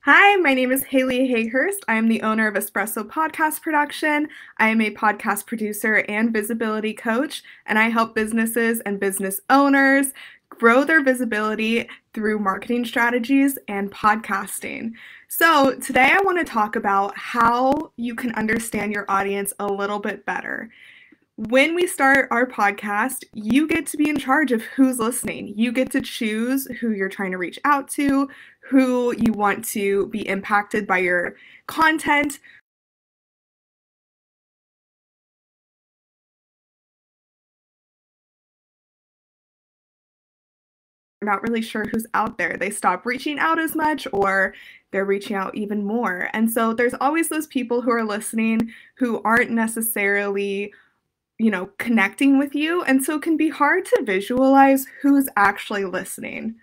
Hi, my name is Haley Hayhurst. I am the owner of Espresso Podcast Production. I am a podcast producer and visibility coach, and I help businesses and business owners grow their visibility through marketing strategies and podcasting. So, today I want to talk about how you can understand your audience a little bit better. When we start our podcast, you get to be in charge of who's listening. You get to choose who you're trying to reach out to, who you want to be impacted by your content. You're not really sure who's out there. They stop reaching out as much or they're reaching out even more. And so there's always those people who are listening who aren't necessarily connecting with you. And so it can be hard to visualize who's actually listening.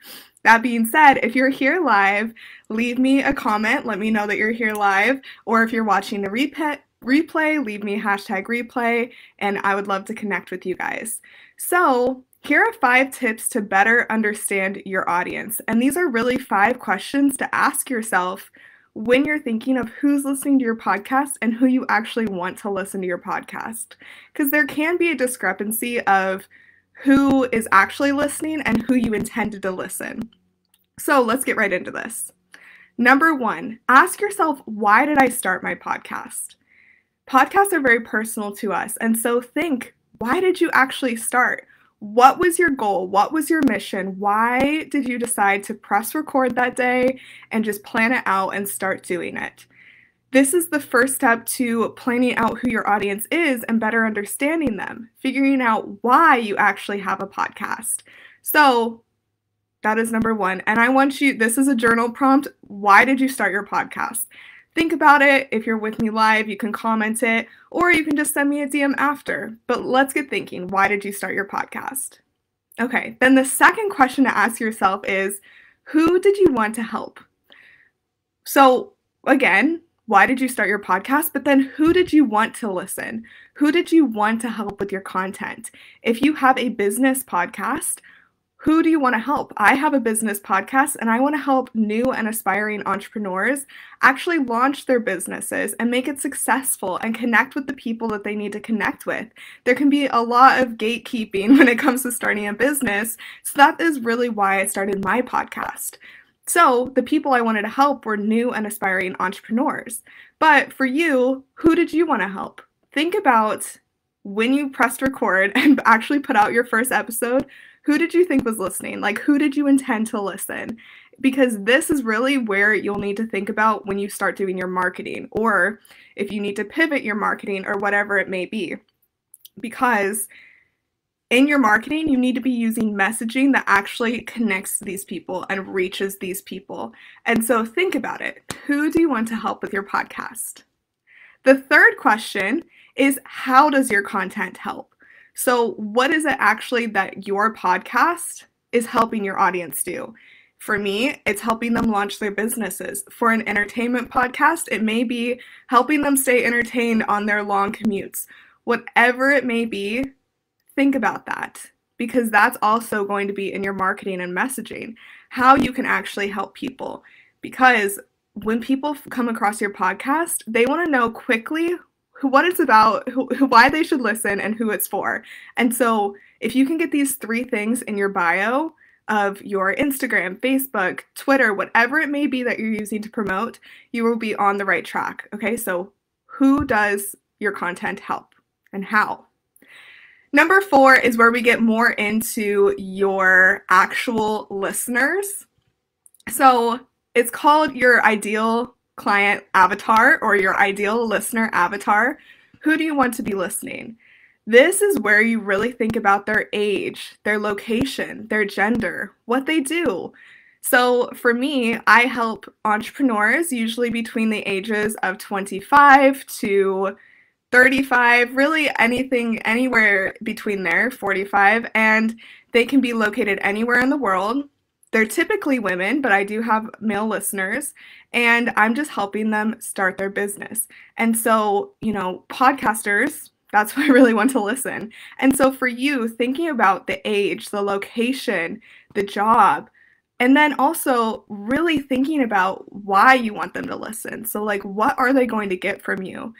That being said, if you're here live, leave me a comment. Let me know that you're here live. Or if you're watching the replay, leave me #replay, and I would love to connect with you guys. So here are 5 tips to better understand your audience. And these are really 5 questions to ask yourself when you're thinking of who's listening to your podcast and who you actually want to listen to your podcast. Because there can be a discrepancy of who is actually listening and who you intended to listen. So let's get right into this. Number 1, ask yourself, why did I start my podcast? Podcasts are very personal to us. And so think, why did you actually start? What was your goal? What was your mission? Why did you decide to press record that day and just plan it out and start doing it? This is the first step to planning out who your audience is and better understanding them, figuring out why you actually have a podcast. So that is number 1. And I want you, this is a journal prompt. Why did you start your podcast? Think about it. If you're with me live, you can comment it, or you can just send me a DM after. But let's get thinking. Why did you start your podcast? Okay, then the second question to ask yourself is, who did you want to help? So again, why did you start your podcast? But then who did you want to listen? Who did you want to help with your content? If you have a business podcast, who do you want to help? I have a business podcast and I want to help new and aspiring entrepreneurs actually launch their businesses and make it successful and connect with the people that they need to connect with. There can be a lot of gatekeeping when it comes to starting a business. So that is really why I started my podcast. So the people I wanted to help were new and aspiring entrepreneurs. But for you, who did you want to help? Think about when you pressed record and actually put out your first episode. Who did you think was listening? Like, who did you intend to listen? Because this is really where you'll need to think about when you start doing your marketing, or if you need to pivot your marketing or whatever it may be. Because in your marketing, you need to be using messaging that actually connects to these people and reaches these people. And so think about it. Who do you want to help with your podcast? The third question is, how does your content help? So what is it actually that your podcast is helping your audience do? For me, it's helping them launch their businesses. For an entertainment podcast, it may be helping them stay entertained on their long commutes. Whatever it may be, think about that, because that's also going to be in your marketing and messaging, how you can actually help people. Because when people come across your podcast, they want to know quickly what it's about, why they should listen, and who it's for. And so if you can get these 3 things in your bio of your Instagram, Facebook, Twitter, whatever it may be that you're using to promote, you will be on the right track. Okay, so who does your content help and how? Number 4 is where we get more into your actual listeners. So it's called your ideal client avatar or your ideal listener avatar. Who do you want to be listening? This is where you really think about their age, their location, their gender, what they do. So for me, I help entrepreneurs usually between the ages of 25 to 35, really anything, anywhere between there, 45, and they can be located anywhere in the world. They're typically women, but I do have male listeners, and I'm just helping them start their business. And so, podcasters, that's why I really want to listen. And so for you, thinking about the age, the location, the job, and then also really thinking about why you want them to listen. So like, what are they going to get from you?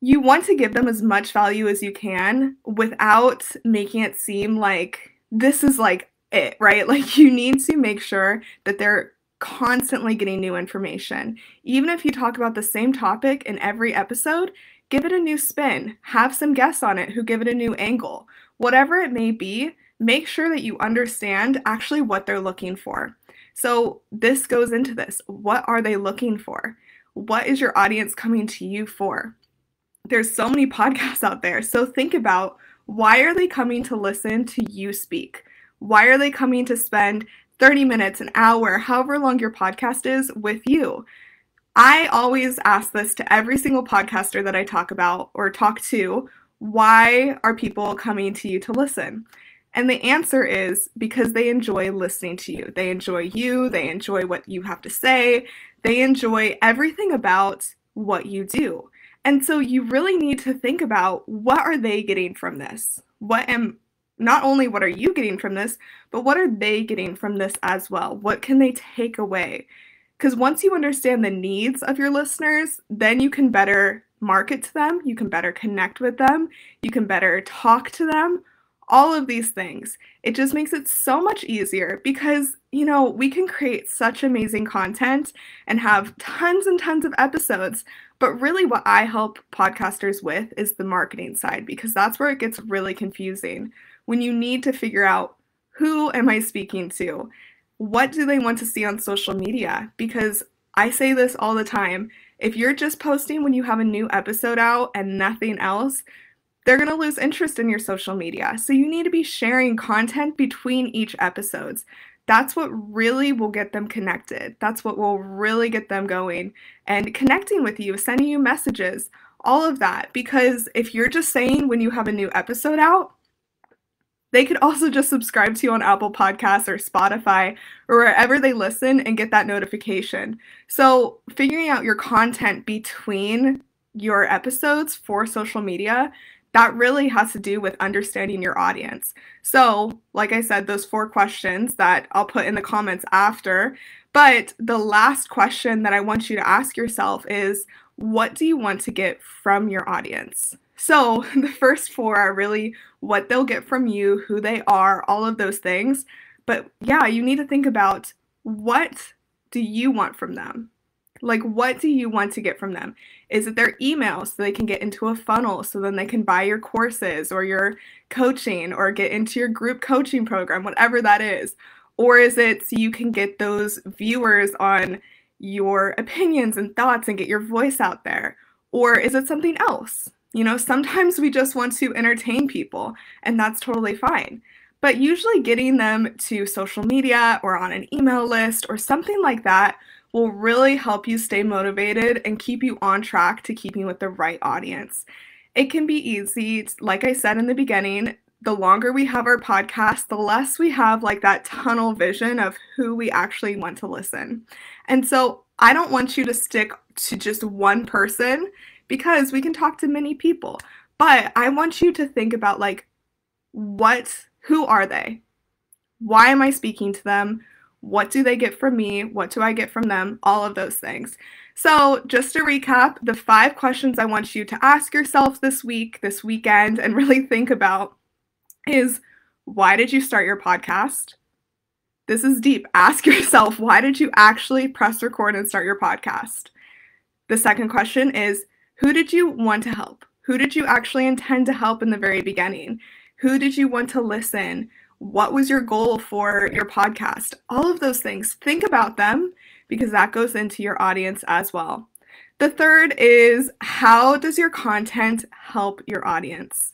You want to give them as much value as you can without making it seem like this is like it, right? Like you need to make sure that they're constantly getting new information. Even if you talk about the same topic in every episode, give it a new spin. Have some guests on it who give it a new angle. Whatever it may be, make sure that you understand actually what they're looking for. So this goes into this. What are they looking for? What is your audience coming to you for? There's so many podcasts out there. So think about, why are they coming to listen to you speak? Why are they coming to spend 30 minutes, an hour, however long your podcast is with you? I always ask this to every single podcaster that I talk about or talk to. Why are people coming to you to listen? And the answer is because they enjoy listening to you. They enjoy you. They enjoy what you have to say. They enjoy everything about what you do. And so you really need to think about, what are they getting from this? Not only what are you getting from this, but what are they getting from this as well? What can they take away? Because once you understand the needs of your listeners, then you can better market to them, you can better connect with them, you can better talk to them, all of these things. It just makes it so much easier because, we can create such amazing content and have tons and tons of episodes. But really what I help podcasters with is the marketing side, because that's where it gets really confusing. When you need to figure out, who am I speaking to? What do they want to see on social media? Because I say this all the time. If you're just posting when you have a new episode out and nothing else, they're going to lose interest in your social media. So you need to be sharing content between each episodes. That's what really will get them connected. That's what will really get them going and connecting with you, sending you messages, all of that. Because if you're just saying when you have a new episode out, they could also just subscribe to you on Apple Podcasts or Spotify or wherever they listen and get that notification. So figuring out your content between your episodes for social media, that really has to do with understanding your audience. So, like I said, those 4 questions that I'll put in the comments after. But the last question that I want you to ask yourself is, what do you want to get from your audience? So the first 4 are really what they'll get from you, who they are, all of those things. But yeah, you need to think about, what do you want from them? Like, what do you want to get from them? Is it their email so they can get into a funnel so then they can buy your courses or your coaching or get into your group coaching program, whatever that is? Or is it so you can get those viewers on your opinions and thoughts and get your voice out there? Or is it something else? Sometimes we just want to entertain people, and that's totally fine. But usually getting them to social media or on an email list or something like that will really help you stay motivated and keep you on track to keeping with the right audience. It can be easy. Like I said in the beginning, the longer we have our podcast, the less we have like that tunnel vision of who we actually want to listen. And so I don't want you to stick to just one person, because we can talk to many people. But I want you to think about, like, who are they? Why am I speaking to them? What do they get from me? What do I get from them? All of those things. So just to recap, the 5 questions I want you to ask yourself this week, this weekend, and really think about is, why did you start your podcast? This is deep. Ask yourself, why did you actually press record and start your podcast? The second question is, who did you want to help? Who did you actually intend to help in the very beginning? Who did you want to listen? What was your goal for your podcast? All of those things. Think about them, because that goes into your audience as well. The third is, how does your content help your audience?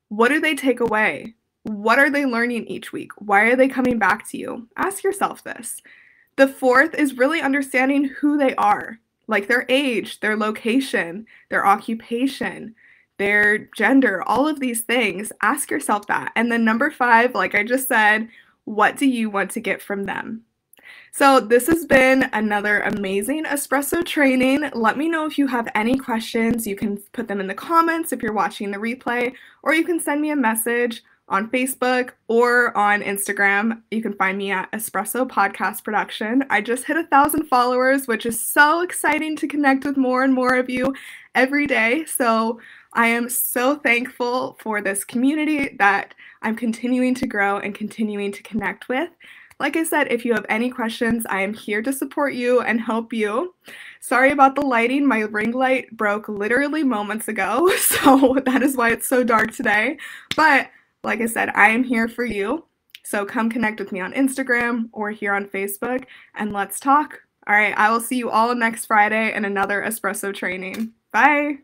What do they take away? What are they learning each week? Why are they coming back to you? Ask yourself this. The fourth is really understanding who they are. Like their age, their location, their occupation, their gender, all of these things. Ask yourself that. And then number 5, like I just said, what do you want to get from them? So this has been another amazing espresso training. Let me know if you have any questions. You can put them in the comments if you're watching the replay, or you can send me a message on Facebook or on Instagram. You can find me at Espresso Podcast Production. I just hit 1,000 followers, which is so exciting to connect with more and more of you every day. So I am so thankful for this community that I'm continuing to grow and continuing to connect with. Like I said, if you have any questions, I am here to support you and help you. Sorry about the lighting. My ring light broke literally moments ago, so that is why it's so dark today. But like I said, I am here for you. So come connect with me on Instagram or here on Facebook and let's talk. All right, I will see you all next Friday in another espresso training. Bye.